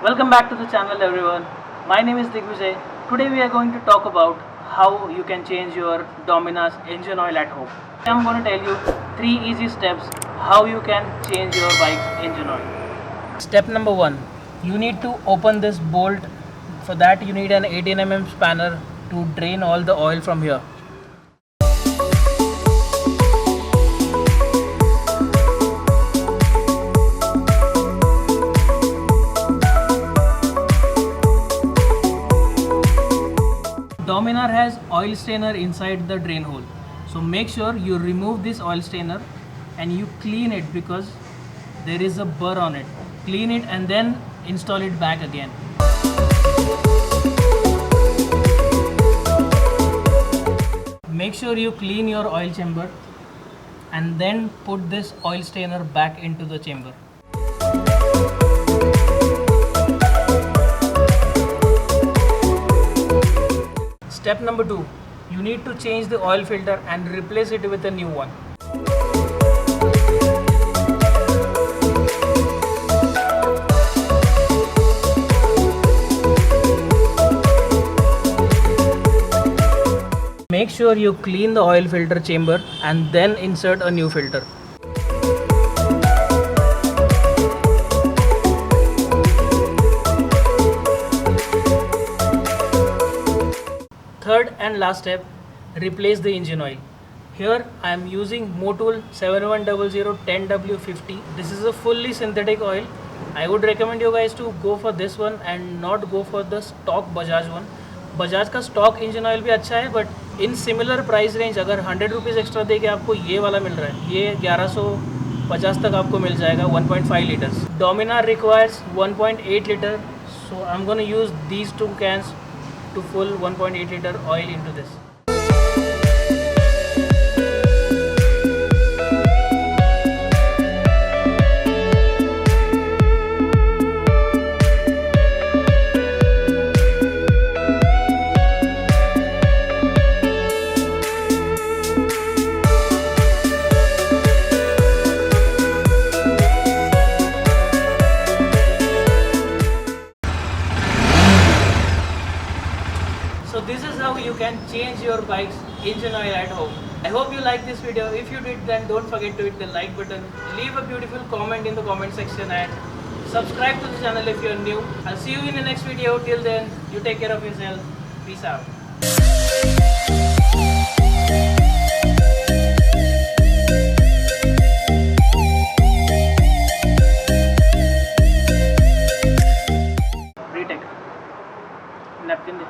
Welcome back to the channel everyone. My name is Digvijay. Today we are going to talk about how you can change your Dominar's engine oil at home. I'm going to tell you 3 easy steps how you can change your bike's engine oil. Step number 1. You need to open this bolt. For that you need an 18 mm spanner to drain all the oil from here. Dominar has oil stainer inside the drain hole, so make sure you remove this oil stainer and you clean it because there is a burr on it. Clean it and then install it back again. Make sure you clean your oil chamber and then put this oil stainer back into the chamber. Step number 2. You need to change the oil filter and replace it with a new one. Make sure you clean the oil filter chamber and then insert a new filter. Third and last step, replace the engine oil. Here I am using MOTUL10W50. This is a fully synthetic oil. I would recommend you guys to go for this one and not go for the stock Bajaj one. Bajaj का stock engine oil भी अच्छा है, but in similar price range अगर 100 rupees extra दे के आपको ये वाला मिल रहा है, ये 1150 तक आपको मिल जाएगा 1.5 liters. Dominar requires 1.8 liter, so I'm gonna use these 2 cans to full 1.8 liter oil into this. So this is how you can change your bike's engine oil at home. I hope you like this video. If you did, then don't forget to hit the like button. Leave a beautiful comment in the comment section and subscribe to the channel if you're new. I'll see you in the next video. Till then, you take care of yourself. Peace out. Retake. Napkin.